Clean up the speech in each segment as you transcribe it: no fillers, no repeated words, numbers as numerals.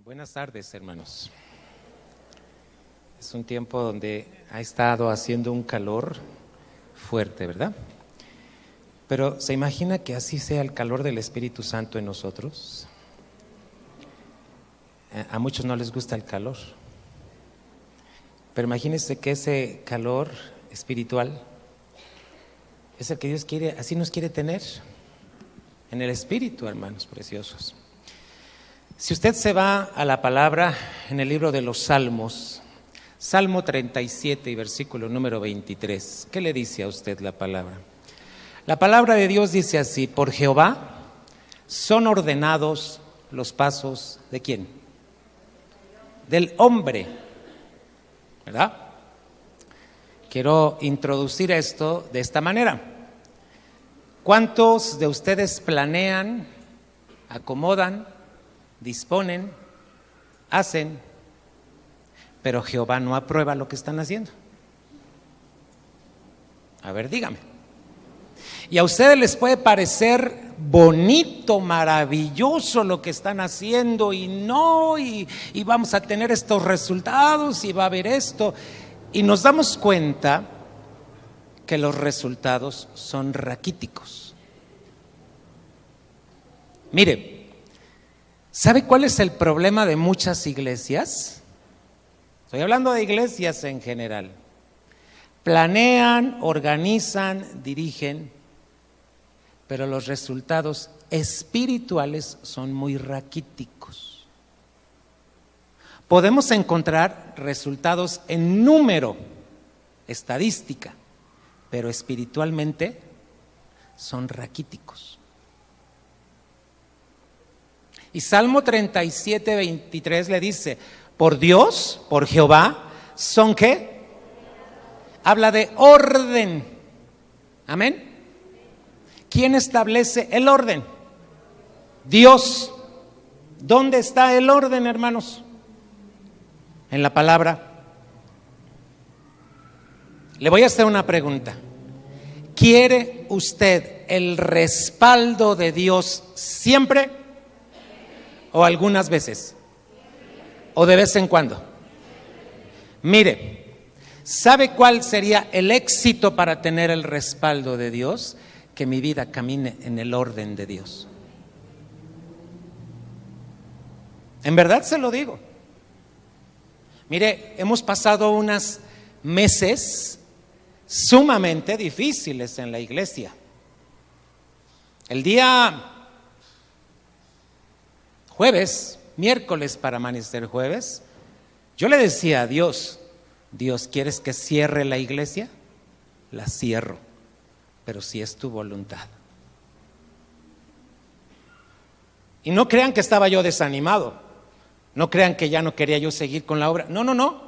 Buenas tardes, hermanos. Es un tiempo donde ha estado haciendo un calor fuerte, ¿verdad? Pero ¿se imagina que así sea el calor del Espíritu Santo en nosotros? A muchos no les gusta el calor, pero imagínense que ese calor espiritual es el que Dios quiere, así nos quiere tener en el Espíritu, hermanos preciosos. Si usted se va a la palabra en el libro de los Salmos, Salmo 37 y versículo número 23, ¿qué le dice a usted la palabra? La palabra de Dios dice así: por Jehová son ordenados los pasos ¿de quién? Del hombre, ¿verdad? Quiero introducir esto de esta manera. ¿Cuántos de ustedes planean, acomodan, disponen, hacen, pero Jehová no aprueba lo que están haciendo? A ver, dígame. Y a ustedes les puede parecer bonito, maravilloso lo que están haciendo y vamos a tener estos resultados y va a haber esto. Y nos damos cuenta que los resultados son raquíticos. Mire, ¿sabe cuál es el problema de muchas iglesias? Estoy hablando de iglesias en general. Planean, organizan, dirigen, pero los resultados espirituales son muy raquíticos. Podemos encontrar resultados en número, estadística, pero espiritualmente son raquíticos. Y Salmo 37, 23 le dice: por Dios, por Jehová, ¿son qué? Habla de orden. Amén. ¿Quién establece el orden? Dios. ¿Dónde está el orden, hermanos? En la palabra. Le voy a hacer una pregunta. ¿Quiere usted el respaldo de Dios siempre? ¿O algunas veces? ¿O de vez en cuando? Mire, ¿sabe cuál sería el éxito para tener el respaldo de Dios? Que mi vida camine en el orden de Dios. En verdad se lo digo. Mire, hemos pasado unos meses sumamente difíciles en la iglesia. El día jueves, miércoles para amanecer jueves, yo le decía a Dios: Dios, ¿quieres que cierre la iglesia? La cierro, pero si es tu voluntad. Y no crean que estaba yo desanimado, no crean que ya no quería yo seguir con la obra, no,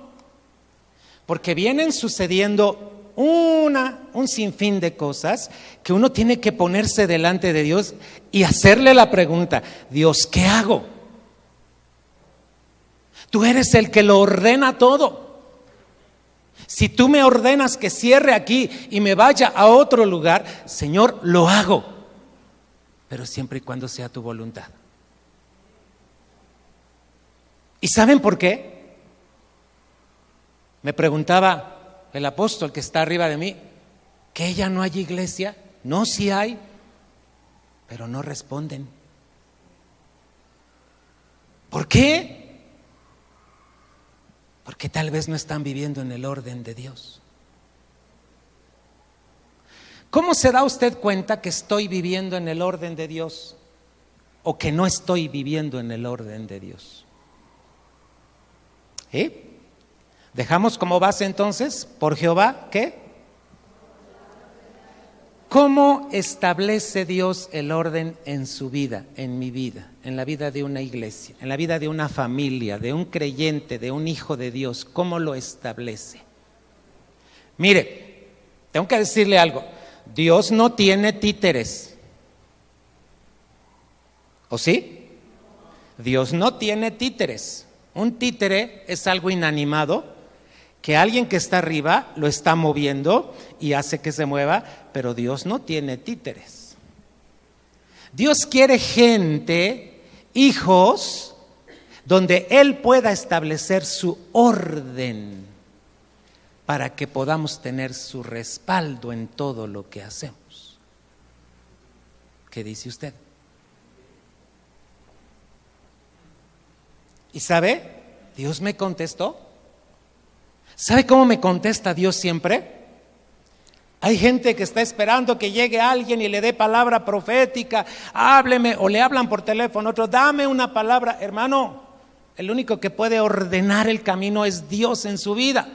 porque vienen sucediendo un sinfín de cosas que uno tiene que ponerse delante de Dios y hacerle la pregunta: Dios, ¿qué hago? Tú eres el que lo ordena todo. Si tú me ordenas que cierre aquí y me vaya a otro lugar, Señor, lo hago, pero siempre y cuando sea tu voluntad. ¿Y saben por qué? Me preguntaba el apóstol que está arriba de mí: ¿que ya no hay iglesia? No, sí hay, pero no responden. ¿Por qué? Porque tal vez no están viviendo en el orden de Dios. ¿Cómo se da usted cuenta que estoy viviendo en el orden de Dios o que no estoy viviendo en el orden de Dios? Dejamos como base entonces, por Jehová, ¿qué? ¿Cómo establece Dios el orden en su vida, en mi vida, en la vida de una iglesia, en la vida de una familia, de un creyente, de un hijo de Dios? ¿Cómo lo establece? Mire, tengo que decirle algo: Dios no tiene títeres. ¿O sí? Dios no tiene títeres. Un títere es algo inanimado que alguien que está arriba lo está moviendo y hace que se mueva, pero Dios no tiene títeres. Dios quiere gente, hijos, donde Él pueda establecer su orden para que podamos tener su respaldo en todo lo que hacemos. ¿Qué dice usted? ¿Y sabe? Dios me contestó. ¿Sabe cómo me contesta Dios siempre? Hay gente que está esperando que llegue alguien y le dé palabra profética, hábleme, o le hablan por teléfono, otro, dame una palabra. Hermano, el único que puede ordenar el camino es Dios en su vida.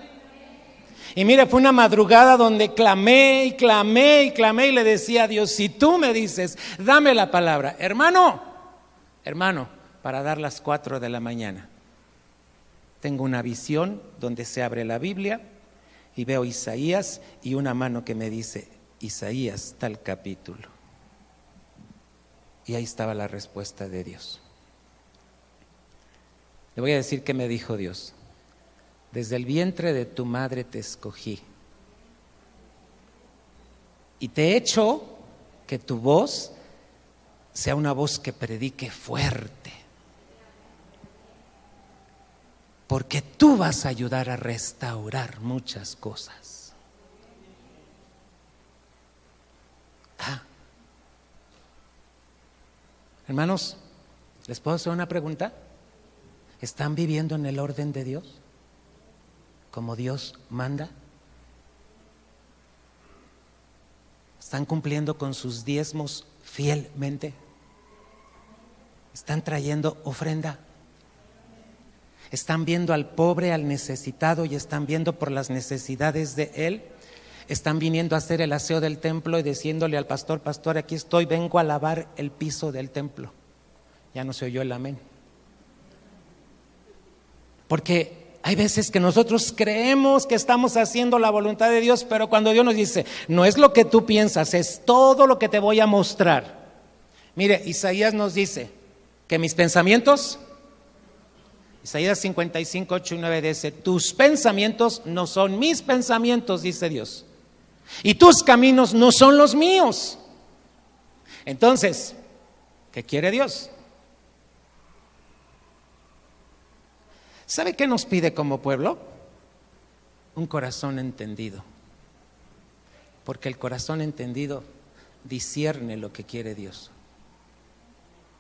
Y mire, fue una madrugada donde clamé y le decía a Dios, si tú me dices, dame la palabra. Hermano, para dar las 4 de la mañana, tengo una visión donde se abre la Biblia y veo Isaías y una mano que me dice, Isaías, tal capítulo. Y ahí estaba la respuesta de Dios. Le voy a decir qué me dijo Dios. Desde el vientre de tu madre te escogí y te he hecho que tu voz sea una voz que predique fuerte, porque tú vas a ayudar a restaurar muchas cosas. Hermanos, ¿les puedo hacer una pregunta? ¿Están viviendo en el orden de Dios? ¿Como Dios manda? ¿Están cumpliendo con sus diezmos fielmente? ¿Están trayendo ofrenda? ¿Están viendo al pobre, al necesitado y están viendo por las necesidades de él? ¿Están viniendo a hacer el aseo del templo y diciéndole al pastor, pastor, aquí estoy, vengo a lavar el piso del templo? Ya no se oyó el amén. Porque hay veces que nosotros creemos que estamos haciendo la voluntad de Dios, pero cuando Dios nos dice, no es lo que tú piensas, es todo lo que te voy a mostrar. Mire, Isaías nos dice que mis pensamientos, Isaías 55, 8 y 9 dice, tus pensamientos no son mis pensamientos, dice Dios, y tus caminos no son los míos. Entonces, ¿qué quiere Dios? ¿Sabe qué nos pide como pueblo? Un corazón entendido, porque el corazón entendido discierne lo que quiere Dios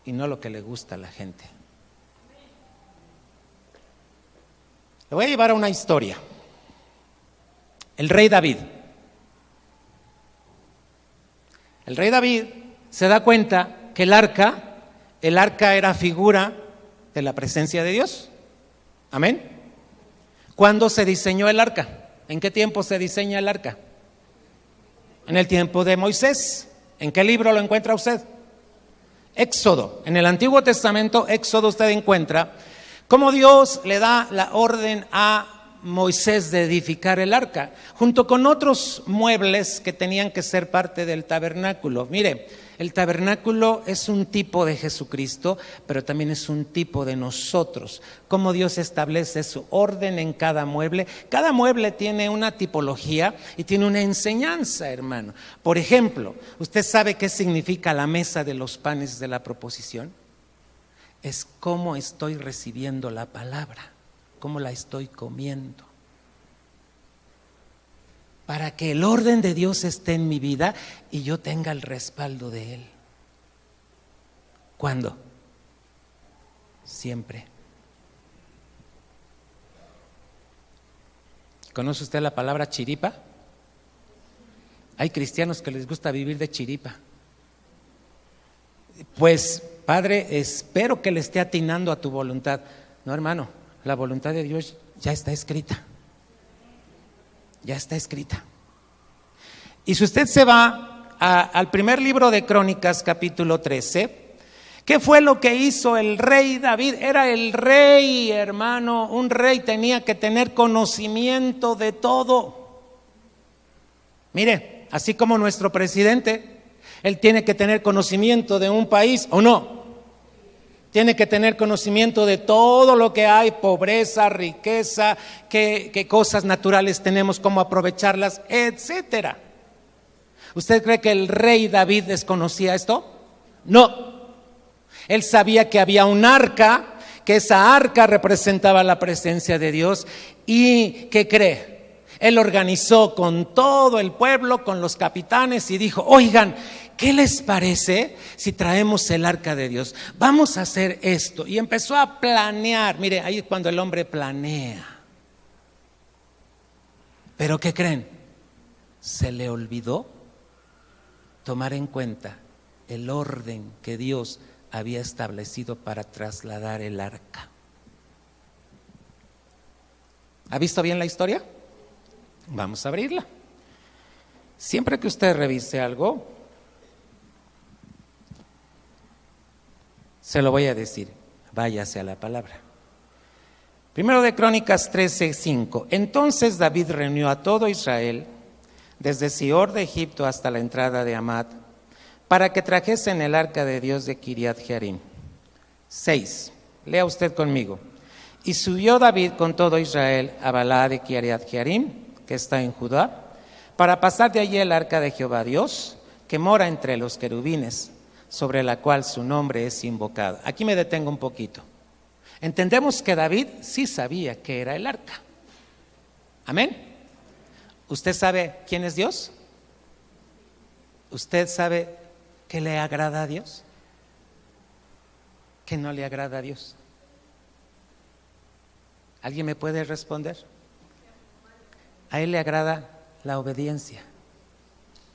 y no lo que le gusta a la gente. Le voy a llevar a una historia. El rey David. El rey David se da cuenta que el arca era figura de la presencia de Dios. Amén. ¿Cuándo se diseñó el arca? ¿En qué tiempo se diseña el arca? En el tiempo de Moisés. ¿En qué libro lo encuentra usted? Éxodo. En el Antiguo Testamento, Éxodo, usted encuentra cómo Dios le da la orden a Moisés de edificar el arca, junto con otros muebles que tenían que ser parte del tabernáculo. Mire, el tabernáculo es un tipo de Jesucristo, pero también es un tipo de nosotros. Cómo Dios establece su orden en cada mueble. Cada mueble tiene una tipología y tiene una enseñanza, hermano. Por ejemplo, ¿usted sabe qué significa la mesa de los panes de la proposición? Es cómo estoy recibiendo la palabra, cómo la estoy comiendo. Para que el orden de Dios esté en mi vida y yo tenga el respaldo de Él. ¿Cuándo? Siempre. ¿Conoce usted la palabra chiripa? Hay cristianos que les gusta vivir de chiripa. Pues, Padre, espero que le esté atinando a tu voluntad. No, hermano, la voluntad de Dios ya está escrita. Ya está escrita. Y si usted se va al primer libro de Crónicas, capítulo 13, ¿qué fue lo que hizo el rey David? Era el rey, hermano. Un rey tenía que tener conocimiento de todo. Mire, así como nuestro presidente, él tiene que tener conocimiento de un país, ¿o no? Tiene que tener conocimiento de todo lo que hay, pobreza, riqueza, qué cosas naturales tenemos, cómo aprovecharlas, etcétera. ¿Usted cree que el rey David desconocía esto? No. Él sabía que había un arca que esa arca representaba la presencia de Dios. ¿Y qué cree? Él organizó con todo el pueblo, con los capitanes, y dijo: oigan, ¿qué les parece si traemos el arca de Dios? Vamos a hacer esto. Y empezó a planear. Mire, ahí es cuando el hombre planea. ¿Pero qué creen? Se le olvidó tomar en cuenta el orden que Dios había establecido para trasladar el arca. ¿Ha visto bien la historia? Vamos a abrirla. Siempre que usted revise algo, se lo voy a decir, váyase a la palabra. Primero de Crónicas 13:5. Entonces David reunió a todo Israel, desde Sior de Egipto hasta la entrada de Hamat, para que trajesen el arca de Dios de Kiriat Jearim. 6. Lea usted conmigo. Y subió David con todo Israel a Balá de Kiriat Jearim, que está en Judá, para pasar de allí el arca de Jehová Dios, que mora entre los querubines, sobre la cual su nombre es invocado. Aquí me detengo un poquito. Entendemos que David sí sabía que era el arca. Amén. ¿Usted sabe quién es Dios? ¿Usted sabe qué le agrada a Dios? ¿Qué no le agrada a Dios? ¿Alguien me puede responder? A Él le agrada la obediencia,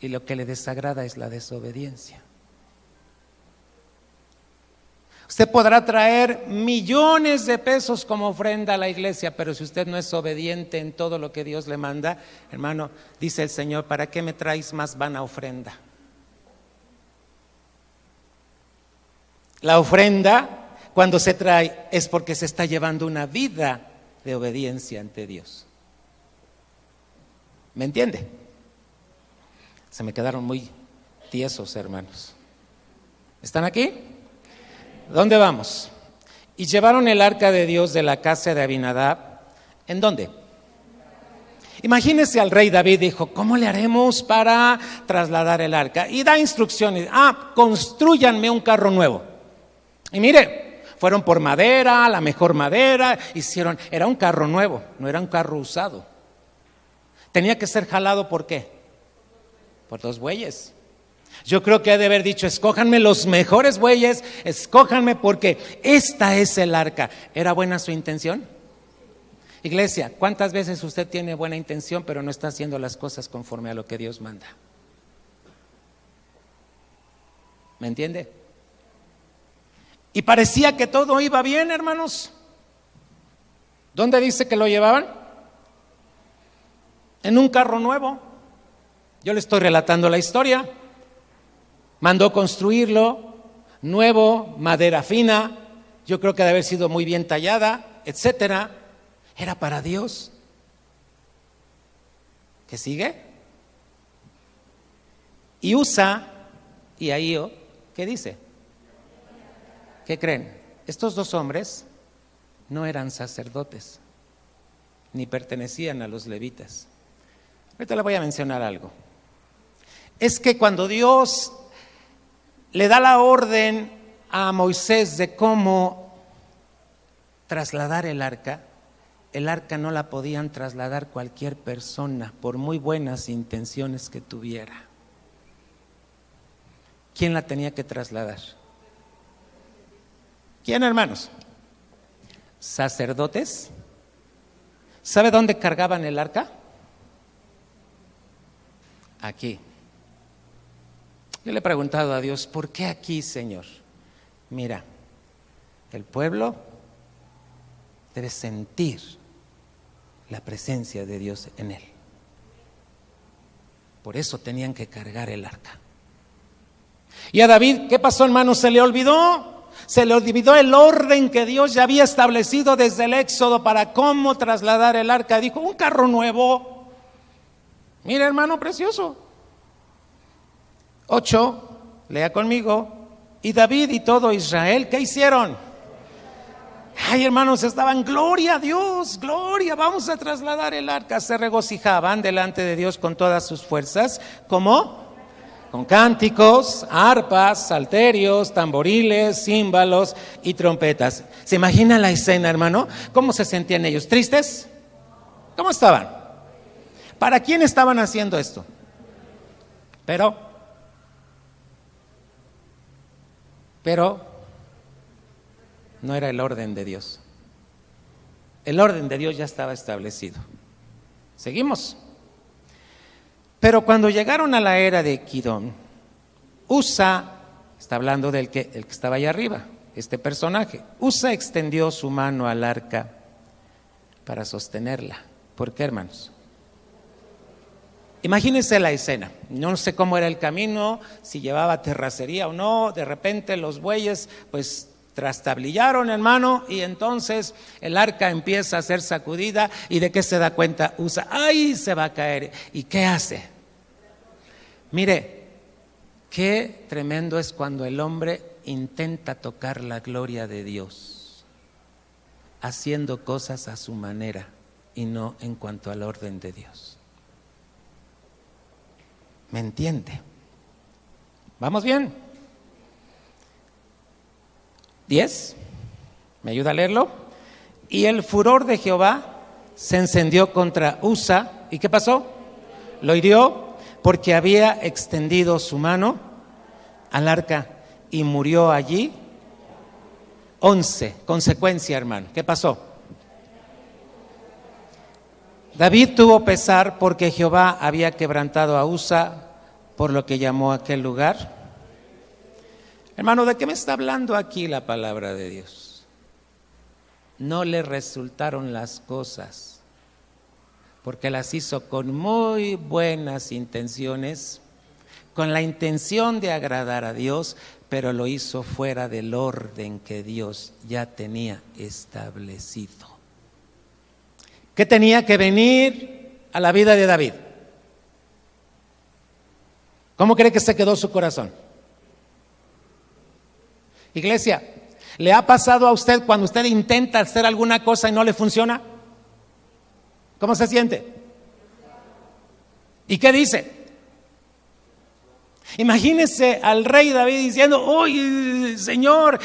y lo que le desagrada es la desobediencia. Usted podrá traer millones de pesos como ofrenda a la iglesia, pero si usted no es obediente en todo lo que Dios le manda, hermano, dice el Señor: ¿para qué me traes más vana ofrenda? La ofrenda, cuando se trae, es porque se está llevando una vida de obediencia ante Dios. ¿Me entiende? Se me quedaron muy tiesos, hermanos. ¿Están aquí? ¿Dónde vamos? Y llevaron el arca de Dios de la casa de Abinadab. ¿En dónde? Imagínese al rey David, dijo: ¿cómo le haremos para trasladar el arca? Y da instrucciones: construyanme un carro nuevo. Y mire, fueron por madera, la mejor madera, era un carro nuevo, no era un carro usado. Tenía que ser jalado, ¿por qué? Por 2 bueyes. Yo creo que ha de haber dicho: escójanme los mejores bueyes, escójanme, porque esta es el arca. ¿Era buena su intención? Iglesia, ¿cuántas veces usted tiene buena intención pero no está haciendo las cosas conforme a lo que Dios manda? ¿Me entiende? Y parecía que todo iba bien, hermanos. ¿Dónde dice que lo llevaban? En un carro nuevo. Yo le estoy relatando la historia. Mandó construirlo, nuevo, madera fina, yo creo que debe haber sido muy bien tallada, etcétera. Era para Dios. ¿Qué sigue? Y Usa y Ahío, ¿qué dice? ¿Qué creen? Estos 2 hombres no eran sacerdotes, ni pertenecían a los levitas. Ahorita le voy a mencionar algo. Es que cuando Dios le da la orden a Moisés de cómo trasladar el arca no la podían trasladar cualquier persona, por muy buenas intenciones que tuviera. ¿Quién la tenía que trasladar? ¿Quién, hermanos? ¿Sacerdotes? ¿Sabe dónde cargaban el arca? Aquí. Yo le he preguntado a Dios: ¿por qué aquí, Señor? Mira, el pueblo debe sentir la presencia de Dios en él. Por eso tenían que cargar el arca. Y a David, ¿qué pasó, hermano? Se le olvidó el orden que Dios ya había establecido desde el Éxodo para cómo trasladar el arca. Dijo: un carro nuevo. Mira, hermano precioso. 8, lea conmigo. Y David y todo Israel, ¿qué hicieron? Ay, hermanos, estaban: gloria a Dios, gloria, vamos a trasladar el arca. Se regocijaban delante de Dios con todas sus fuerzas, como con cánticos, arpas, salterios, tamboriles, címbalos y trompetas. ¿Se imagina la escena, hermano? ¿Cómo se sentían ellos? ¿Tristes? ¿Cómo estaban? ¿Para quién estaban haciendo esto? Pero no era el orden de Dios. El orden de Dios ya estaba establecido. Seguimos. Pero cuando llegaron a la era de Kidón, Usa, está hablando del que estaba allá arriba, este personaje, Usa extendió su mano al arca para sostenerla. ¿Por qué, hermanos? Imagínense la escena. No sé cómo era el camino, si llevaba terracería o no. De repente los bueyes pues trastablillaron, hermano, y entonces el arca empieza a ser sacudida. ¿Y de qué se da cuenta Usa? ¡Ay, se va a caer! ¿Y qué hace? Mire, qué tremendo es cuando el hombre intenta tocar la gloria de Dios, haciendo cosas a su manera y no en cuanto al orden de Dios. ¿Me entiende? ¿Vamos bien? 10, ¿me ayuda a leerlo? Y el furor de Jehová se encendió contra Usa. ¿Y qué pasó? Lo hirió porque había extendido su mano al arca y murió allí. 11, consecuencia, hermano. ¿Qué pasó? David tuvo pesar porque Jehová había quebrantado a Usa, por lo que llamó a aquel lugar. Hermano, ¿de qué me está hablando aquí la palabra de Dios? No le resultaron las cosas, porque las hizo con muy buenas intenciones, con la intención de agradar a Dios, pero lo hizo fuera del orden que Dios ya tenía establecido. ¿Qué tenía que venir a la vida de David? ¿Cómo cree que se quedó su corazón? Iglesia, ¿le ha pasado a usted cuando usted intenta hacer alguna cosa y no le funciona? ¿Cómo se siente? ¿Y qué dice? Imagínese al rey David diciendo: oye, Señor,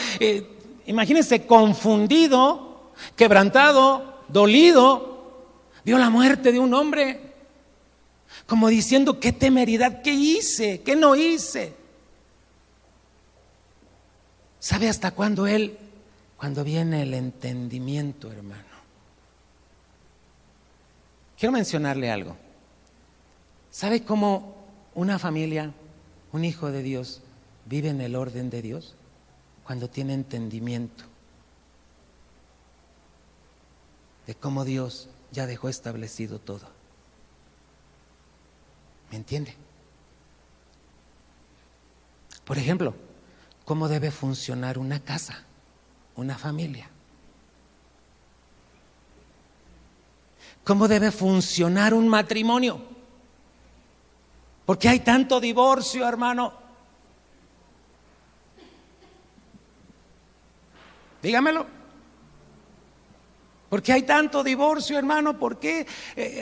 imagínese confundido, quebrantado, dolido, vio la muerte de un hombre, como diciendo: qué temeridad, qué hice, qué no hice. ¿Sabe hasta cuándo cuando viene el entendimiento, hermano? Quiero mencionarle algo. ¿Sabe cómo una familia, un hijo de Dios, vive en el orden de Dios? Cuando tiene entendimiento de cómo Dios ya dejó establecido todo. ¿Me entiende? Por ejemplo, ¿cómo debe funcionar una casa, una familia? ¿Cómo debe funcionar un matrimonio? Porque hay tanto divorcio, hermano. Dígamelo. ¿Por qué hay tanto divorcio, hermano? ¿Por qué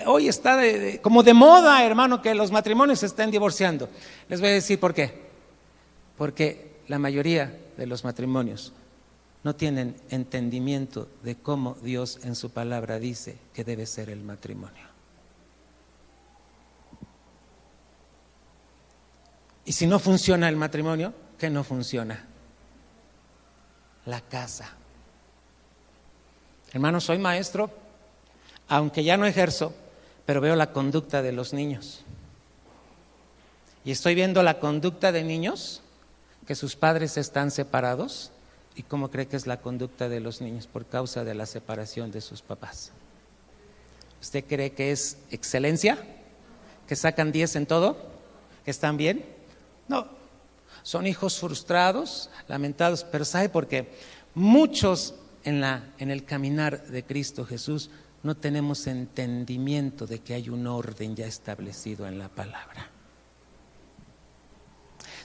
hoy está como de moda, hermano, que los matrimonios se estén divorciando? Les voy a decir por qué. Porque la mayoría de los matrimonios no tienen entendimiento de cómo Dios en su palabra dice que debe ser el matrimonio. Y si no funciona el matrimonio, ¿qué no funciona? La casa. Hermano, soy maestro, aunque ya no ejerzo, pero veo la conducta de los niños. Y estoy viendo la conducta de niños que sus padres están separados. ¿Y cómo cree que es la conducta de los niños por causa de la separación de sus papás? ¿Usted cree que es excelencia? ¿Que sacan 10 en todo? ¿Que están bien? No, son hijos frustrados, lamentados, pero ¿sabe por qué? Muchos en el caminar de Cristo Jesús no tenemos entendimiento de que hay un orden ya establecido en la palabra.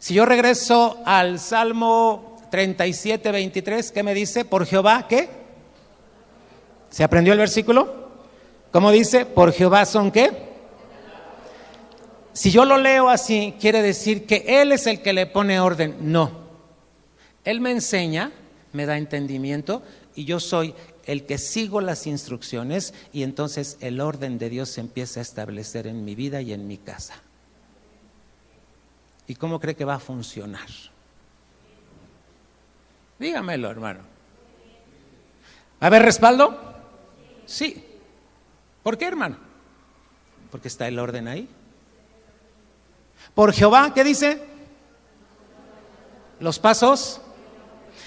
Si yo regreso al Salmo 37, 23, ¿qué me dice? Por Jehová, ¿qué? ¿Se aprendió el versículo? ¿Cómo dice? Por Jehová son ¿qué? si yo lo leo así, quiere decir que Él es el que le pone orden. No. Él me enseña, me da entendimiento y yo soy el que sigo las instrucciones y entonces el orden de Dios se empieza a establecer en mi vida y en mi casa. ¿Y cómo cree que va a funcionar? Dígamelo, hermano. ¿Va a haber respaldo? Sí. ¿Por qué, hermano? Porque está el orden ahí. Por Jehová, ¿qué dice? Los pasos.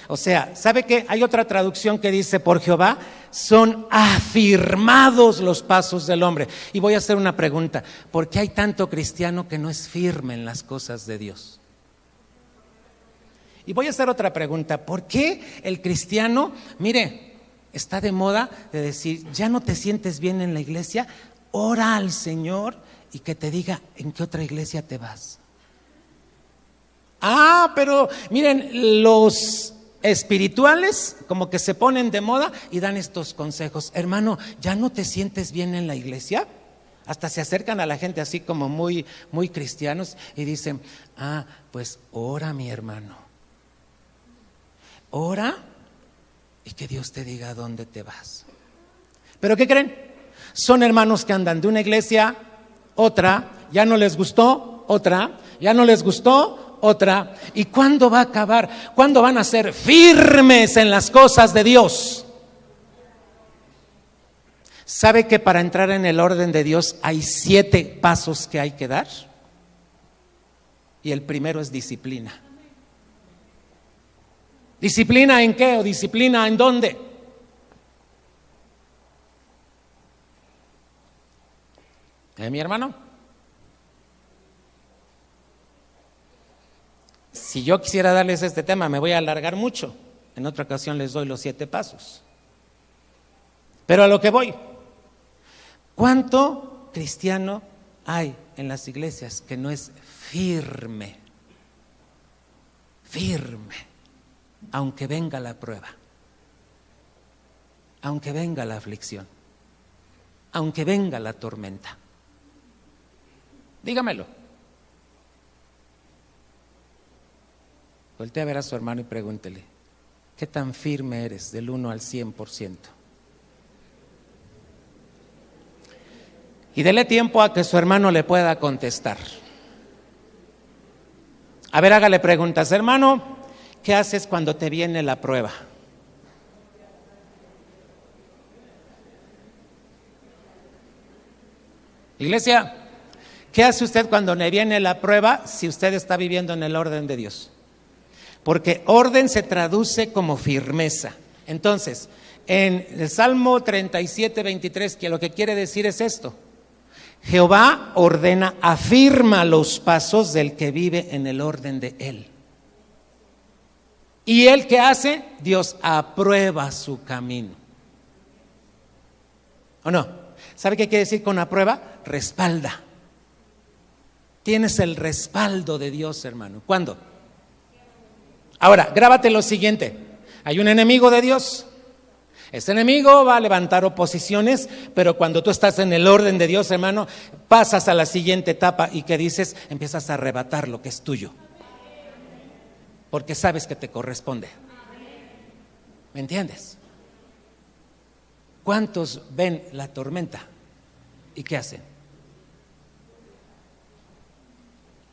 O sea, ¿sabe qué? Hay otra traducción que dice, por Jehová son afirmados los pasos del hombre. Y voy a hacer una pregunta, ¿por qué hay tanto cristiano que no es firme en las cosas de Dios? Y voy a hacer otra pregunta, ¿por qué el cristiano, mire, está de moda de decir, ya no te sientes bien en la iglesia, ora al Señor y que te diga en qué otra iglesia te vas? Pero miren, los espirituales como que se ponen de moda y dan estos consejos. Hermano, ¿ya no te sientes bien en la iglesia? Hasta se acercan a la gente así como muy cristianos y dicen, pues ora, mi hermano, ora y que Dios te diga a dónde te vas. ¿Pero qué creen? Son hermanos que andan de una iglesia, otra, ya no les gustó, otra, ya no les gustó, otra. ¿Y cuándo va a acabar? ¿Cuándo van a ser firmes en las cosas de Dios? ¿Sabe que para entrar en el orden de Dios hay 7 pasos que hay que dar? Y el primero es disciplina. ¿Disciplina en qué o disciplina en dónde? Mi hermano, si yo quisiera darles este tema, me voy a alargar mucho. En otra ocasión les doy los 7 pasos. Pero a lo que voy, ¿cuánto cristiano hay en las iglesias que no es firme? Firme, aunque venga la prueba, aunque venga la aflicción, aunque venga la tormenta. Dígamelo. Voltea a ver a su hermano y pregúntele, ¿qué tan firme eres del 1 al 100%? Y dele tiempo a que su hermano le pueda contestar. A ver, hágale preguntas. Hermano, ¿qué haces cuando te viene la prueba? Iglesia, ¿qué hace usted cuando le viene la prueba si usted está viviendo en el orden de Dios? Porque orden se traduce como firmeza. Entonces, en el Salmo 37, 23, que lo que quiere decir es esto: Jehová ordena, afirma los pasos del que vive en el orden de Él. ¿Y Él qué hace? Dios aprueba su camino. ¿O no? ¿Sabe qué quiere decir con aprueba? Respalda. Tienes el respaldo de Dios, hermano. ¿Cuándo? Ahora, grábate lo siguiente. Hay un enemigo de Dios. Este enemigo va a levantar oposiciones, pero cuando tú estás en el orden de Dios, hermano, pasas a la siguiente etapa y ¿qué dices? Empiezas a arrebatar lo que es tuyo, porque sabes que te corresponde. ¿Me entiendes? ¿Cuántos ven la tormenta y qué hacen?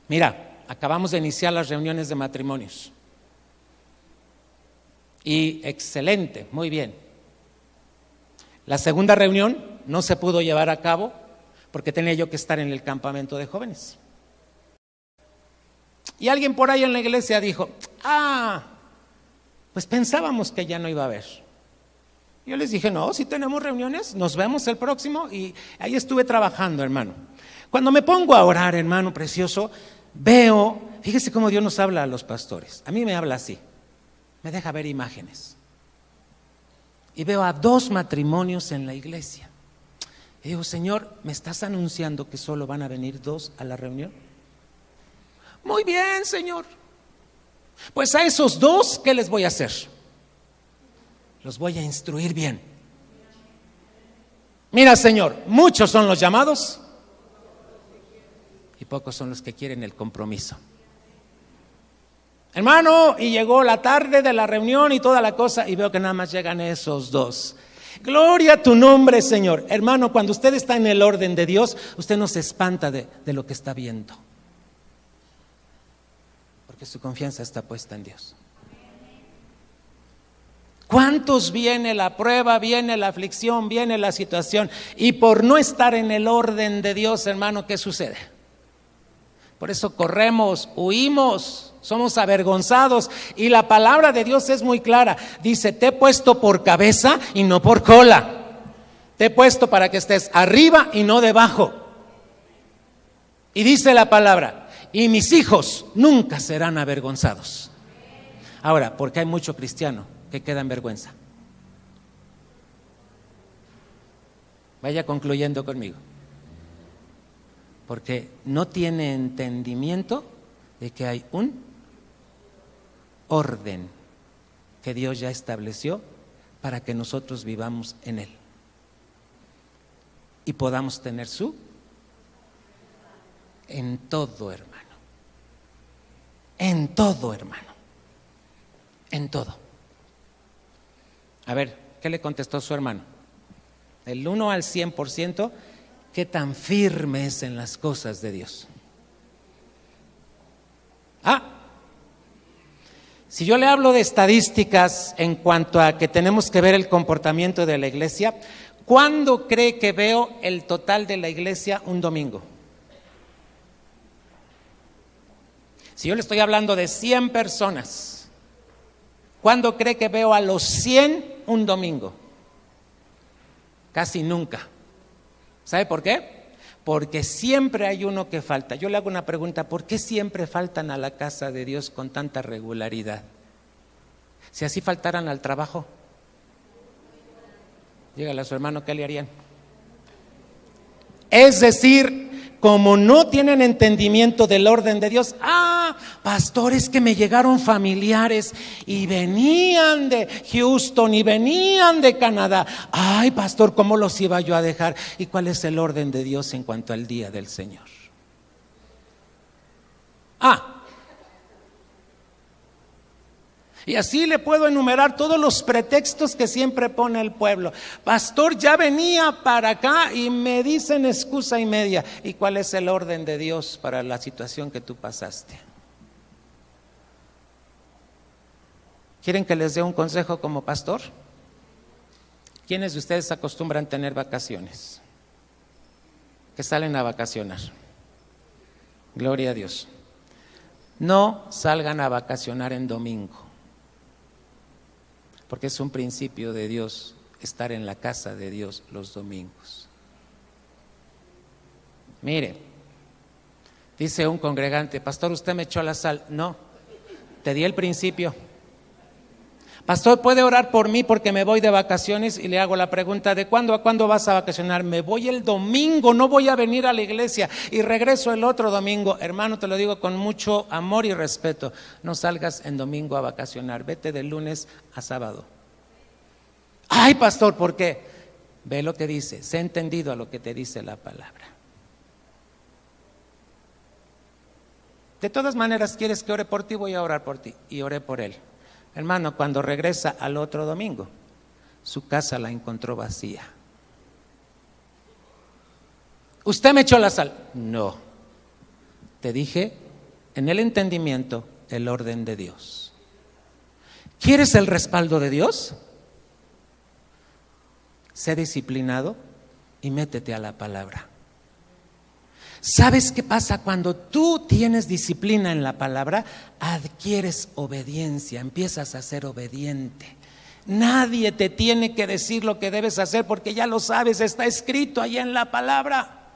Mira, acabamos de iniciar las reuniones de matrimonios y excelente, muy bien. La segunda reunión no se pudo llevar a cabo porque tenía yo que estar en el campamento de jóvenes. Y alguien por ahí en la iglesia dijo, pues pensábamos que ya no iba a haber. Yo les dije, no, si tenemos reuniones, nos vemos el próximo. Y ahí estuve trabajando, hermano. Cuando me pongo a orar, hermano precioso, veo, fíjese cómo Dios nos habla a los pastores. A mí me habla así, me deja ver imágenes. Y veo a 2 matrimonios en la iglesia. Y digo, Señor, ¿me estás anunciando que solo van a venir 2 a la reunión? Muy bien, Señor. Pues a esos 2, ¿qué les voy a hacer? Los voy a instruir bien. Mira, Señor, muchos son los llamados y pocos son los que quieren el compromiso. Hermano, y llegó la tarde de la reunión y toda la cosa, y veo que nada más llegan esos dos. Gloria a tu nombre, Señor. Hermano, cuando usted está en el orden de Dios, usted no se espanta de lo que está viendo, porque su confianza está puesta en Dios. ¿Cuántos viene la prueba, viene la aflicción, viene la situación, y por no estar en el orden de Dios, hermano, ¿qué sucede? Por eso corremos, huimos, somos avergonzados, y la palabra de Dios es muy clara. Dice: te he puesto por cabeza y no por cola. Te he puesto para que estés arriba y no debajo. Y dice la palabra: y mis hijos nunca serán avergonzados. Ahora, porque hay mucho cristiano que queda en vergüenza. Vaya concluyendo conmigo. Porque no tiene entendimiento de que hay un orden que Dios ya estableció para que nosotros vivamos en él y podamos tener su en todo, hermano. En todo, hermano. En todo. A ver, ¿qué le contestó su hermano? Del 1 al 100%, ¿qué tan firme es en las cosas de Dios? Si yo le hablo de estadísticas en cuanto a que tenemos que ver el comportamiento de la iglesia, ¿cuándo cree que veo el total de la iglesia un domingo? Si yo le estoy hablando de 100 personas, ¿cuándo cree que veo a los 100 un domingo? Casi nunca. ¿Sabe por qué? Porque siempre hay uno que falta. Yo le hago una pregunta: ¿por qué siempre faltan a la casa de Dios con tanta regularidad? Si así faltaran al trabajo, dígale a su hermano, ¿qué le harían? Es decir, como no tienen entendimiento del orden de Dios. Pastores, que me llegaron familiares y venían de Houston y venían de Canadá. Ay, pastor, ¿cómo los iba yo a dejar? ¿Y cuál es el orden de Dios en cuanto al día del Señor? Y así le puedo enumerar todos los pretextos que siempre pone el pueblo. Pastor, ya venía para acá y me dicen excusa y media. ¿Y cuál es el orden de Dios para la situación que tú pasaste? ¿Quieren que les dé un consejo como pastor? ¿Quiénes de ustedes acostumbran tener vacaciones? Que salen a vacacionar. Gloria a Dios. No salgan a vacacionar en domingo, porque es un principio de Dios estar en la casa de Dios los domingos. Mire, dice un congregante: pastor, ¿usted me echó la sal? No, te di el principio. Pastor, ¿puede orar por mí porque me voy de vacaciones? Y le hago la pregunta: ¿de cuándo a cuándo vas a vacacionar? Me voy el domingo, no voy a venir a la iglesia y regreso el otro domingo. Hermano, te lo digo con mucho amor y respeto: no salgas en domingo a vacacionar, vete de lunes a sábado. Ay, pastor, ¿por qué? Ve lo que dice, sé entendido a lo que te dice la palabra. De todas maneras, ¿quieres que ore por ti? Voy a orar por ti. Y oré por él. Hermano, cuando regresa al otro domingo, su casa la encontró vacía. ¿Usted me echó la sal? No. Te dije en el entendimiento el orden de Dios. ¿Quieres el respaldo de Dios? Sé disciplinado y métete a la palabra. ¿Sabes qué pasa? Cuando tú tienes disciplina en la palabra, adquieres obediencia, empiezas a ser obediente. Nadie te tiene que decir lo que debes hacer porque ya lo sabes, está escrito ahí en la palabra.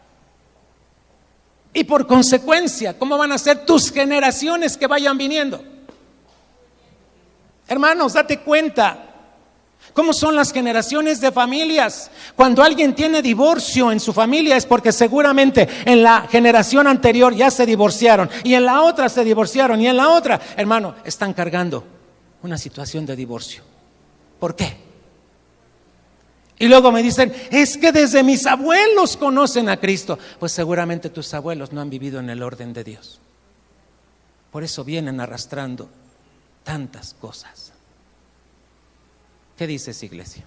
Y por consecuencia, ¿cómo van a ser tus generaciones que vayan viniendo? Hermanos, date cuenta. ¿Cómo son las generaciones de familias? Cuando alguien tiene divorcio en su familia es porque seguramente en la generación anterior ya se divorciaron y en la otra se divorciaron y en la otra, hermano, están cargando una situación de divorcio. ¿Por qué? Y luego me dicen, es que desde mis abuelos conocen a Cristo. Pues seguramente tus abuelos no han vivido en el orden de Dios. Por eso vienen arrastrando tantas cosas. ¿Qué dices, iglesia?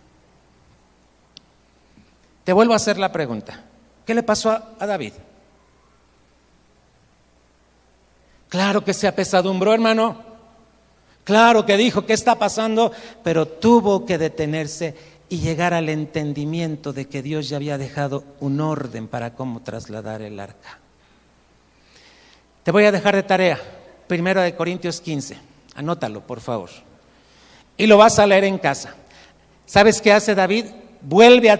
Te vuelvo a hacer la pregunta. ¿Qué le pasó a David? Claro que se apesadumbró, hermano. Claro que dijo, ¿qué está pasando? Pero tuvo que detenerse y llegar al entendimiento de que Dios ya había dejado un orden para cómo trasladar el arca. Te voy a dejar de tarea, 1 Corintios 15, anótalo por favor, y lo vas a leer en casa. ¿Sabes qué hace David? Vuelve a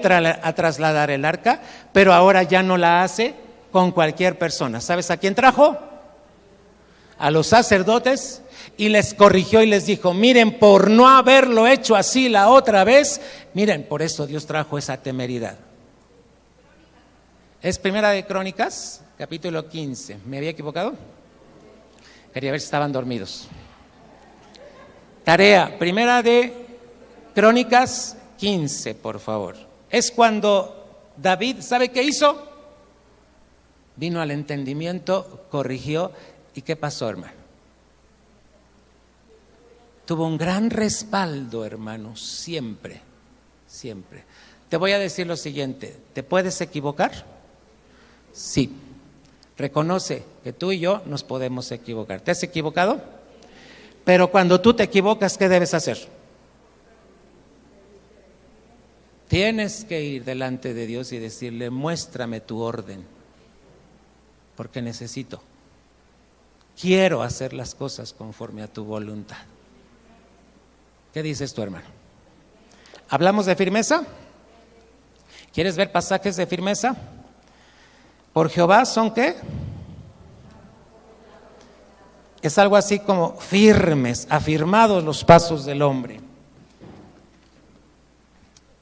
trasladar el arca, pero ahora ya no la hace con cualquier persona. ¿Sabes a quién trajo? A los sacerdotes, y les corrigió y les dijo, miren, por no haberlo hecho así la otra vez, miren, por eso Dios trajo esa temeridad. Es 1 Crónicas, capítulo 15. ¿Me había equivocado? Quería ver si estaban dormidos. Tarea, 1 Crónicas 15, por favor. Es cuando David, ¿sabe qué hizo? Vino al entendimiento, corrigió. ¿Y qué pasó, hermano? Tuvo un gran respaldo, hermano, siempre, siempre. Te voy a decir lo siguiente, ¿te puedes equivocar? Sí. Reconoce que tú y yo nos podemos equivocar. ¿Te has equivocado? Pero cuando tú te equivocas, ¿qué debes hacer? Tienes que ir delante de Dios y decirle, muéstrame tu orden, porque necesito. Quiero hacer las cosas conforme a tu voluntad. ¿Qué dices tú, hermano? ¿Hablamos de firmeza? ¿Quieres ver pasajes de firmeza? Por Jehová son ¿qué? Es algo así como firmes, afirmados los pasos del hombre.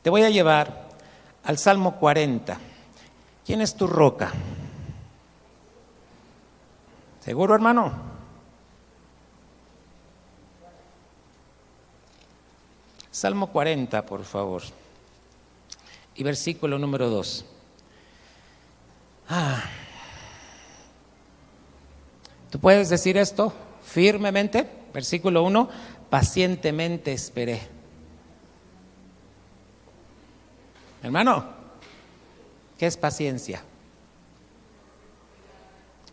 Te voy a llevar al Salmo 40. ¿Quién es tu roca? ¿Seguro, hermano? Salmo 40, por favor. Y versículo número 2. ¿Tú puedes decir esto firmemente? Versículo 1. Pacientemente esperé. Hermano, ¿qué es paciencia?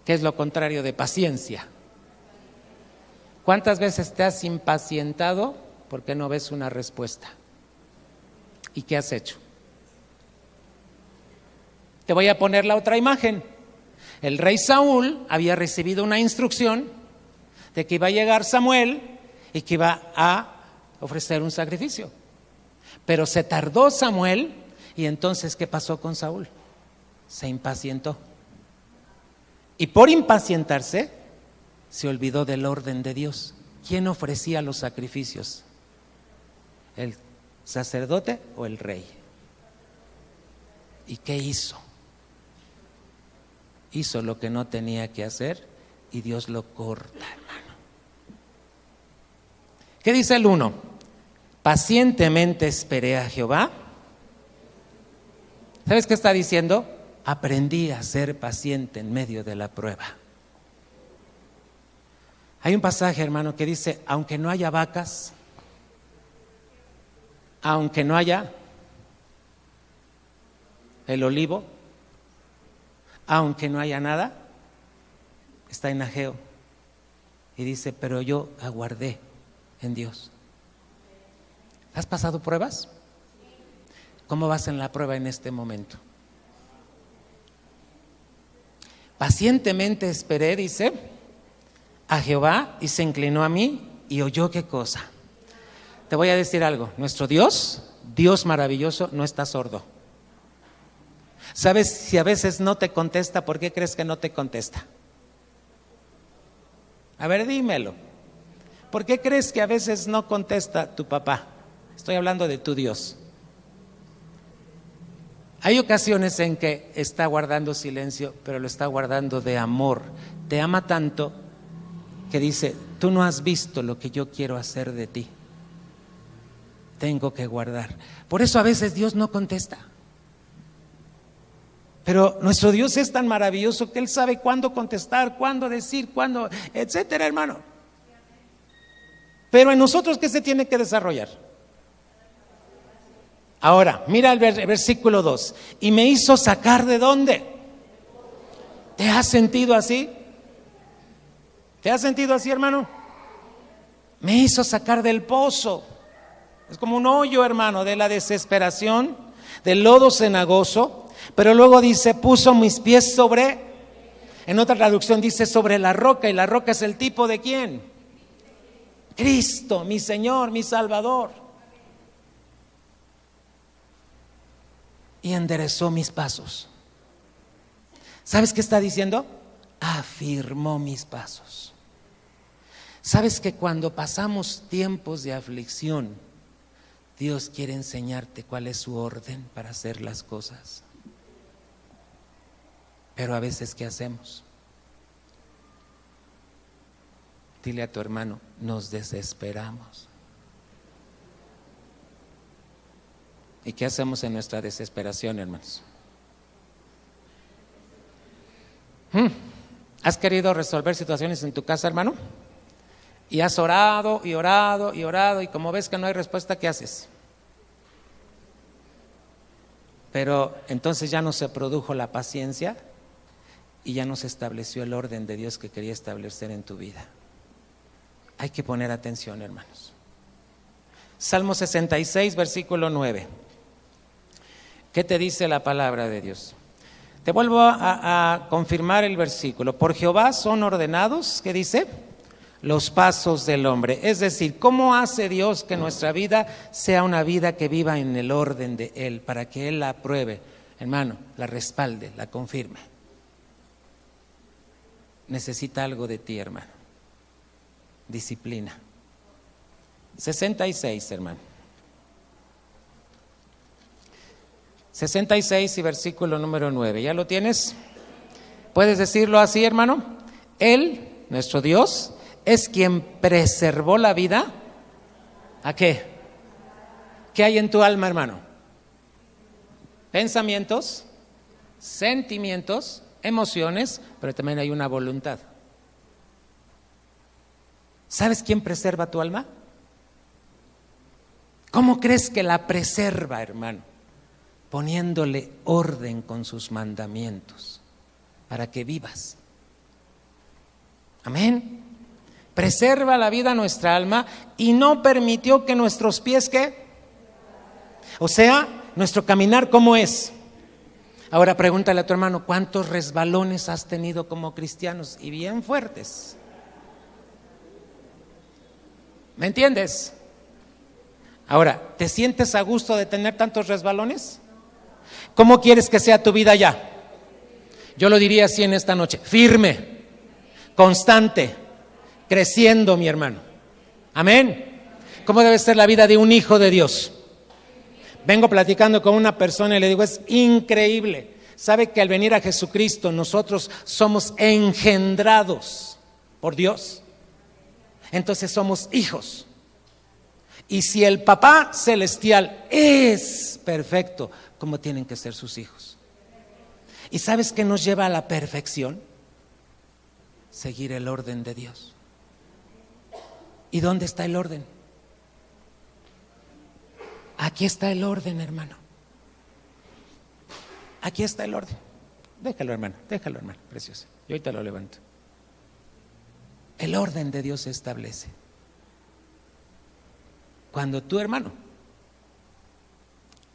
¿Qué es lo contrario de paciencia? ¿Cuántas veces te has impacientado porque no ves una respuesta? ¿Y qué has hecho? Te voy a poner la otra imagen. El rey Saúl había recibido una instrucción de que iba a llegar Samuel y que iba a ofrecer un sacrificio. Pero se tardó Samuel y entonces, ¿qué pasó con Saúl? Se impacientó. Y por impacientarse, se olvidó del orden de Dios. ¿Quién ofrecía los sacrificios? ¿El sacerdote o el rey? ¿Y qué hizo? Hizo lo que no tenía que hacer y Dios lo corta, hermano. ¿Qué dice el 1? Pacientemente esperé a Jehová. ¿Sabes qué está diciendo? Aprendí a ser paciente en medio de la prueba. Hay un pasaje, hermano, que dice, aunque no haya vacas, aunque no haya el olivo, aunque no haya nada, está en Ageo. Y dice, pero yo aguardé en Dios. ¿Has pasado pruebas? ¿Cómo vas en la prueba en este momento? Pacientemente esperé, dice, a Jehová y se inclinó a mí y oyó qué cosa. Te voy a decir algo, nuestro Dios, Dios maravilloso, no está sordo. ¿Sabes si a veces no te contesta? ¿Por qué crees que no te contesta? A ver, dímelo. ¿Por qué crees que a veces no contesta tu papá? Estoy hablando de tu Dios. Hay ocasiones en que está guardando silencio, pero lo está guardando de amor. Te ama tanto que dice, tú no has visto lo que yo quiero hacer de ti. tengo que guardar. Por eso a veces Dios no contesta. Pero nuestro Dios es tan maravilloso que Él sabe cuándo contestar, cuándo decir, cuándo, etcétera, hermano. Pero en nosotros, ¿qué se tiene que desarrollar? Ahora, mira el versículo 2. Y me hizo sacar ¿de dónde? ¿Te has sentido así? ¿Te has sentido así, hermano? Me hizo sacar del pozo. Es como un hoyo, hermano, de la desesperación, del lodo cenagoso. Pero luego dice, puso mis pies sobre, en otra traducción dice sobre la roca, y la roca es el tipo de ¿quién? Cristo, mi Señor, mi Salvador. Y enderezó mis pasos. ¿Sabes qué está diciendo? Afirmó mis pasos. ¿Sabes que cuando pasamos tiempos de aflicción, Dios quiere enseñarte cuál es su orden para hacer las cosas? Pero a veces, ¿qué hacemos? Dile a tu hermano, nos desesperamos. ¿Y qué hacemos en nuestra desesperación, hermanos? ¿Has querido resolver situaciones en tu casa, hermano? Y has orado y orado y orado, y como ves que no hay respuesta, ¿qué haces? Pero entonces ya no se produjo la paciencia y ya no se estableció el orden de Dios que quería establecer en tu vida. Hay que poner atención, hermanos. Salmo 66, versículo 9. ¿Qué te dice la palabra de Dios? Te vuelvo a confirmar el versículo. Por Jehová son ordenados, ¿qué dice? Los pasos del hombre. Es decir, ¿cómo hace Dios que nuestra vida sea una vida que viva en el orden de Él, para que Él la apruebe, hermano, la respalde, la confirme? Necesita algo de ti, hermano. Disciplina. 66, hermano. 66 y versículo número 9. ¿Ya lo tienes? ¿Puedes decirlo así, hermano? Él, nuestro Dios, es quien preservó la vida. ¿A qué? ¿Qué hay en tu alma, hermano? Pensamientos, sentimientos, emociones, pero también hay una voluntad. ¿Sabes quién preserva tu alma? ¿Cómo crees que la preserva, hermano? Poniéndole orden con sus mandamientos para que vivas. Amén. Preserva la vida nuestra alma y no permitió que nuestros pies, ¿qué? O sea, nuestro caminar, ¿cómo es? Ahora pregúntale a tu hermano, ¿cuántos resbalones has tenido como cristianos? Y bien fuertes. ¿Me entiendes? Ahora, ¿te sientes a gusto de tener tantos resbalones? ¿Cómo quieres que sea tu vida ya? Yo lo diría así en esta noche: firme, constante, creciendo, mi hermano. Amén. ¿Cómo debe ser la vida de un hijo de Dios? Vengo platicando con una persona y le digo, es increíble. ¿Sabe que al venir a Jesucristo nosotros somos engendrados por Dios? Entonces somos hijos. Y si el Papá Celestial es perfecto, ¿cómo tienen que ser sus hijos? ¿Y sabes qué nos lleva a la perfección? Seguir el orden de Dios. ¿Y dónde está el orden? Aquí está el orden, hermano. Aquí está el orden. Déjalo, hermano, precioso. Yo ahorita lo levanto. El orden de Dios se establece cuando tú, hermano,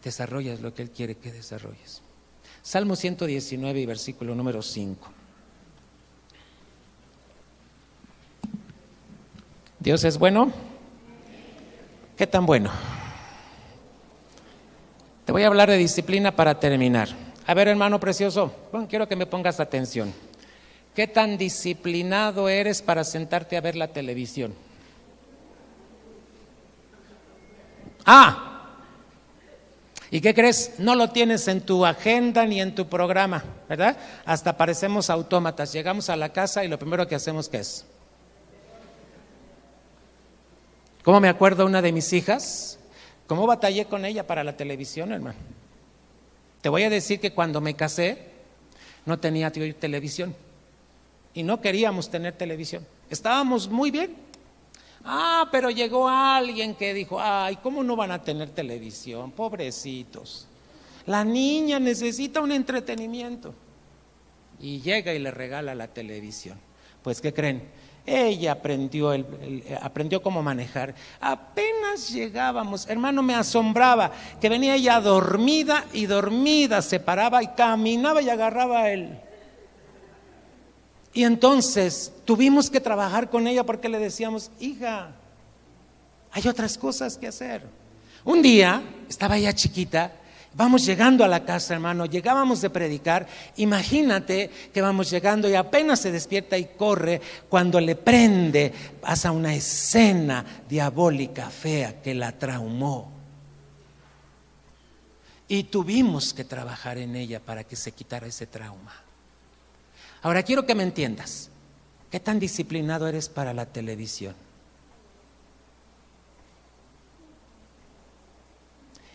desarrollas lo que Él quiere que desarrolles. Salmo 119 y versículo número 5. ¿Dios es bueno? ¿Qué tan bueno? Te voy a hablar de disciplina para terminar. A ver, hermano precioso, bueno, quiero que me pongas atención. ¿Qué tan disciplinado eres para sentarte a ver la televisión? ¿Y qué crees? No lo tienes en tu agenda ni en tu programa, ¿verdad? Hasta parecemos autómatas. Llegamos a la casa y lo primero que hacemos, ¿qué es? ¿Cómo me acuerdo una de mis hijas? ¿Cómo batallé con ella para la televisión, hermano? Te voy a decir que cuando me casé no tenía televisión y no queríamos tener televisión. Estábamos muy bien. Pero llegó alguien que dijo, ay, ¿cómo no van a tener televisión? Pobrecitos. La niña necesita un entretenimiento. Y llega y le regala la televisión. Pues, ¿qué creen? Ella aprendió cómo manejar. Apenas llegábamos, hermano, me asombraba que venía ella dormida y dormida, se paraba y caminaba y agarraba él. Y entonces tuvimos que trabajar con ella porque le decíamos, hija, hay otras cosas que hacer. Un día, estaba ella chiquita, vamos llegando a la casa, hermano, llegábamos de predicar, imagínate que vamos llegando y apenas se despierta y corre, cuando le prende, pasa una escena diabólica fea que la traumó. Y tuvimos que trabajar en ella para que se quitara ese trauma. Ahora quiero que me entiendas, ¿qué tan disciplinado eres para la televisión?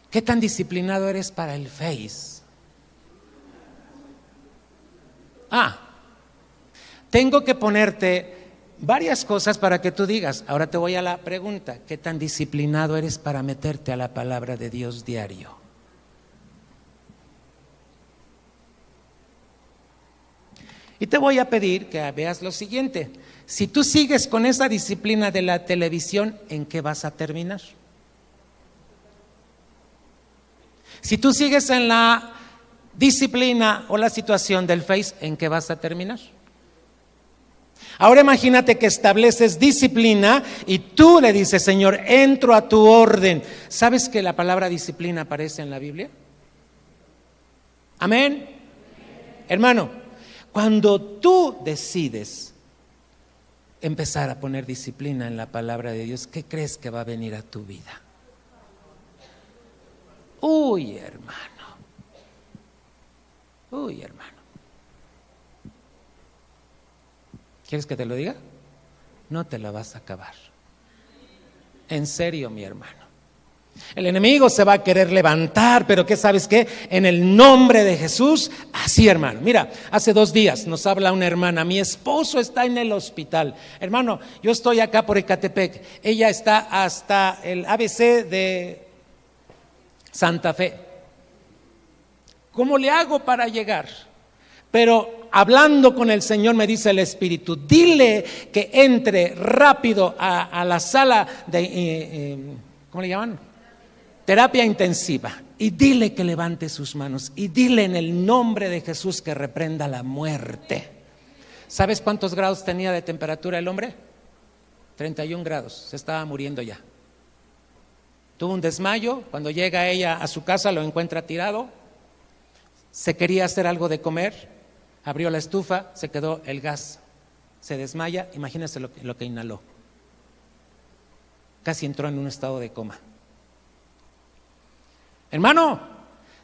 ¿Qué tan disciplinado eres para el Face? Tengo que ponerte varias cosas para que tú digas. Ahora te voy a la pregunta, ¿qué tan disciplinado eres para meterte a la palabra de Dios diario? Y te voy a pedir que veas lo siguiente. Si tú sigues con esa disciplina de la televisión, ¿en qué vas a terminar? Si tú sigues en la disciplina o la situación del Face, ¿en qué vas a terminar? Ahora imagínate que estableces disciplina y tú le dices, Señor, entro a tu orden. ¿Sabes que la palabra disciplina aparece en la Biblia? Amén. Hermano, cuando tú decides empezar a poner disciplina en la palabra de Dios, ¿qué crees que va a venir a tu vida? Uy, hermano. ¿Quieres que te lo diga? No te la vas a acabar. En serio, mi hermano. El enemigo se va a querer levantar, pero ¿qué sabes qué? En el nombre de Jesús, así, hermano. Mira, hace 2 días nos habla una hermana, mi esposo está en el hospital. Hermano, yo estoy acá por Ecatepec, ella está hasta el ABC de Santa Fe. ¿Cómo le hago para llegar? Pero hablando con el Señor me dice el Espíritu, dile que entre rápido a la sala de, ¿cómo le llaman? Terapia intensiva. Y dile que levante sus manos. Y dile en el nombre de Jesús que reprenda la muerte. ¿Sabes cuántos grados tenía de temperatura el hombre? 31 grados. Se estaba muriendo ya. Tuvo un desmayo. Cuando llega ella a su casa lo encuentra tirado. Se quería hacer algo de comer. Abrió la estufa. Se quedó el gas. Se desmaya. Imagínense lo que inhaló. Casi entró en un estado de coma. Hermano,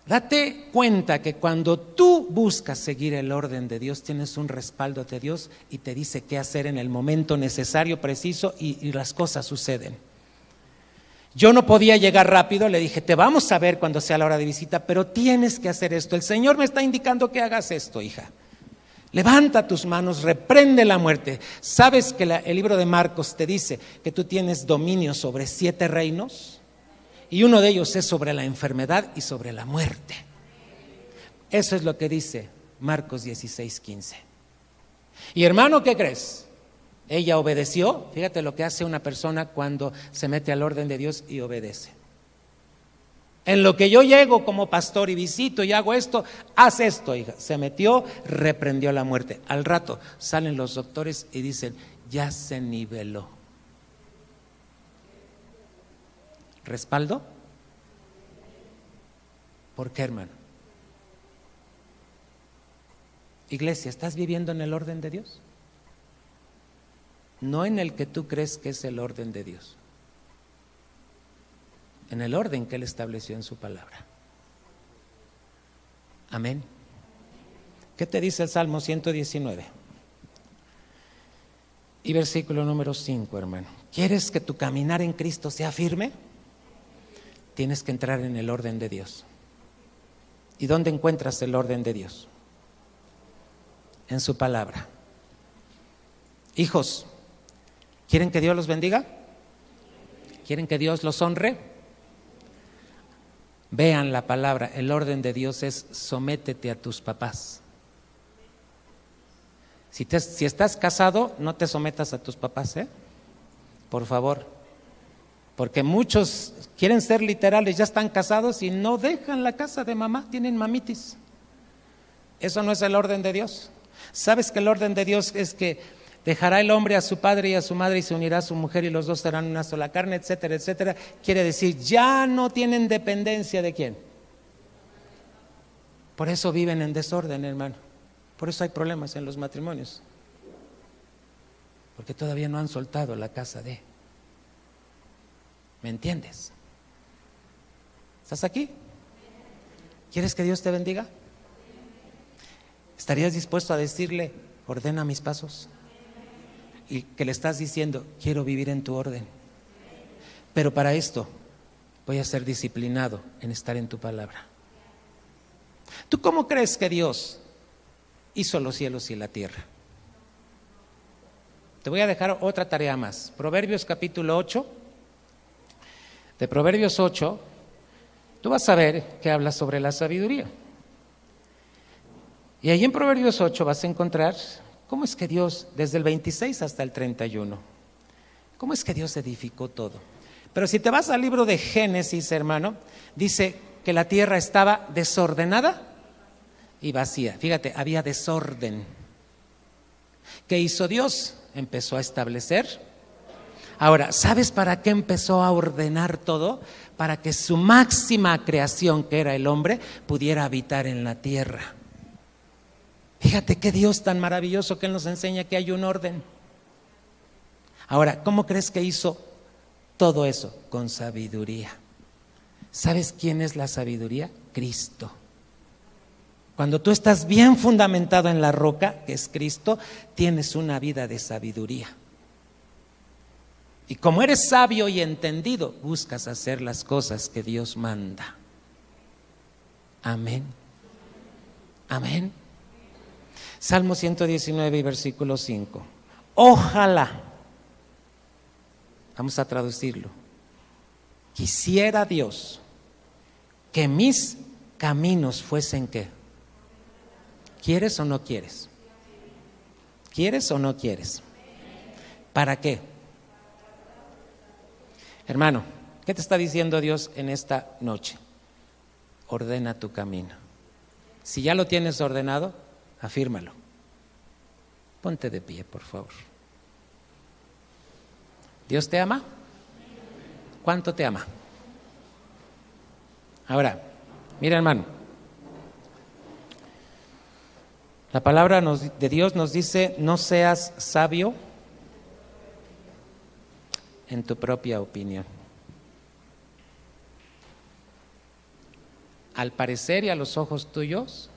date cuenta que cuando tú buscas seguir el orden de Dios, tienes un respaldo de Dios y te dice qué hacer en el momento necesario, preciso, y las cosas suceden. Yo no podía llegar rápido, le dije, te vamos a ver cuando sea la hora de visita, pero tienes que hacer esto. El Señor me está indicando que hagas esto, hija. Levanta tus manos, reprende la muerte. ¿Sabes que el libro de Marcos te dice que tú tienes dominio sobre 7 reinos? Y uno de ellos es sobre la enfermedad y sobre la muerte. Eso es lo que dice Marcos 16:15. Y hermano, ¿qué crees? Ella obedeció. Fíjate lo que hace una persona cuando se mete al orden de Dios y obedece. En lo que yo llego como pastor y visito y hago esto, haz esto, hija. Se metió, reprendió la muerte. Al rato salen los doctores y dicen, ya se niveló. ¿Respaldo? ¿Por qué, hermano? Iglesia, ¿estás viviendo en el orden de Dios? No en el que tú crees que es el orden de Dios, en el orden que Él estableció en su palabra. Amén. ¿Qué te dice el Salmo 119? Y versículo número 5, hermano. ¿Quieres que tu caminar en Cristo sea firme? tienes que entrar en el orden de Dios. ¿Y dónde encuentras el orden de Dios? En su palabra. Hijos, ¿quieren que Dios los bendiga? ¿Quieren que Dios los honre? Vean la palabra. El orden de Dios es: sométete a tus papás. Si estás casado, no te sometas a tus papás, por favor. Porque muchos quieren ser literales, ya están casados y no dejan la casa de mamá, tienen mamitis. Eso no es el orden de Dios. ¿Sabes que el orden de Dios es que dejará el hombre a su padre y a su madre y se unirá a su mujer y los dos serán una sola carne, etcétera, etcétera? Quiere decir, ya no tienen dependencia de quién. Por eso viven en desorden, hermano. Por eso hay problemas en los matrimonios. Porque todavía no han soltado la casa de. ¿Me entiendes? ¿Estás aquí? ¿Quieres que Dios te bendiga? ¿Estarías dispuesto a decirle: ordena mis pasos? Y que le estás diciendo: quiero vivir en tu orden. Pero para esto voy a ser disciplinado en estar en tu palabra. ¿Tú cómo crees que Dios hizo los cielos y la tierra? Te voy a dejar otra tarea más. Proverbios capítulo 8. De Proverbios 8, tú vas a ver que habla sobre la sabiduría. Y ahí en Proverbios 8 vas a encontrar cómo es que Dios, desde el 26 hasta el 31, cómo es que Dios edificó todo. Pero si te vas al libro de Génesis, hermano, dice que la tierra estaba desordenada y vacía. Fíjate, había desorden. ¿Qué hizo Dios? Empezó a establecer. Ahora, ¿sabes para qué empezó a ordenar todo? Para que su máxima creación, que era el hombre, pudiera habitar en la tierra. Fíjate qué Dios tan maravilloso que Él nos enseña que hay un orden. Ahora, ¿cómo crees que hizo todo eso? Con sabiduría. ¿Sabes quién es la sabiduría? Cristo. Cuando tú estás bien fundamentado en la roca, que es Cristo, tienes una vida de sabiduría. Y como eres sabio y entendido, buscas hacer las cosas que Dios manda. Amén. Amén. Salmo 119 y versículo 5. Ojalá, vamos a traducirlo, quisiera Dios que mis caminos fuesen ¿qué? ¿Quieres o no quieres? ¿Quieres o no quieres? ¿Para qué? Hermano, ¿qué te está diciendo Dios en esta noche? Ordena tu camino. Si ya lo tienes ordenado, afírmalo. Ponte de pie, por favor. ¿Dios te ama? ¿Cuánto te ama? Ahora, mira, hermano, la palabra de Dios nos dice: no seas sabio en tu propia opinión. Al parecer y a los ojos tuyos,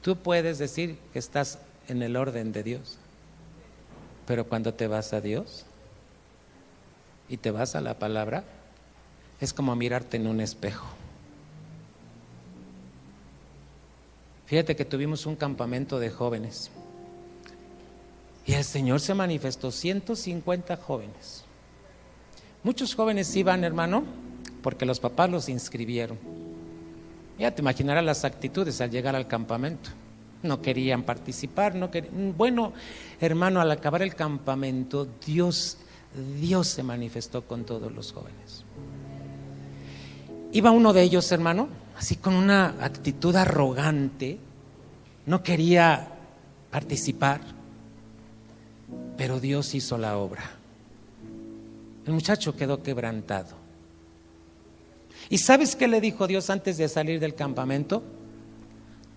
tú puedes decir que estás en el orden de Dios, pero cuando te vas a Dios y te vas a la palabra, es como mirarte en un espejo. Fíjate que tuvimos un campamento de jóvenes y el Señor se manifestó, 150 jóvenes. Muchos jóvenes iban, hermano, porque los papás los inscribieron. Ya te imaginarás las actitudes al llegar al campamento. No querían participar, Bueno, hermano, al acabar el campamento, Dios se manifestó con todos los jóvenes. Iba uno de ellos, hermano, así con una actitud arrogante, no quería participar, pero Dios hizo la obra. El muchacho quedó quebrantado. ¿Y sabes qué le dijo Dios antes de salir del campamento?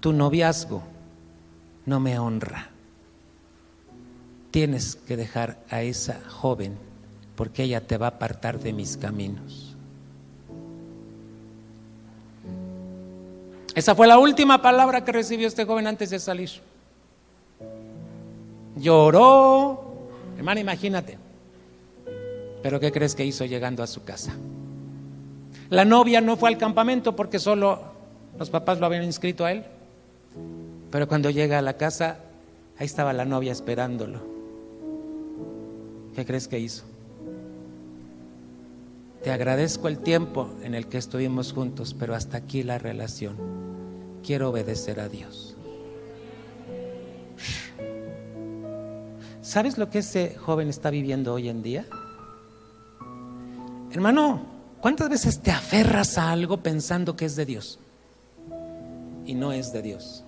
Tu noviazgo no me honra. Tienes que dejar a esa joven porque ella te va a apartar de mis caminos. Esa fue la última palabra que recibió este joven antes de salir. Lloró, hermano, imagínate. Pero ¿qué crees que hizo llegando a su casa? La novia no fue al campamento porque solo los papás lo habían inscrito a él. Pero cuando llega a la casa, ahí estaba la novia esperándolo. ¿Qué crees que hizo? Te agradezco el tiempo en el que estuvimos juntos, pero hasta aquí la relación. Quiero obedecer a Dios. ¿Sabes lo que ese joven está viviendo hoy en día? Hermano, ¿cuántas veces te aferras a algo pensando que es de Dios? Y no es de Dios.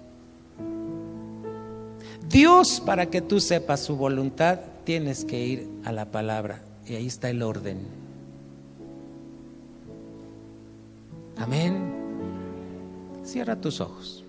Dios, para que tú sepas su voluntad, tienes que ir a la palabra. Y ahí está el orden. Amén. Cierra tus ojos.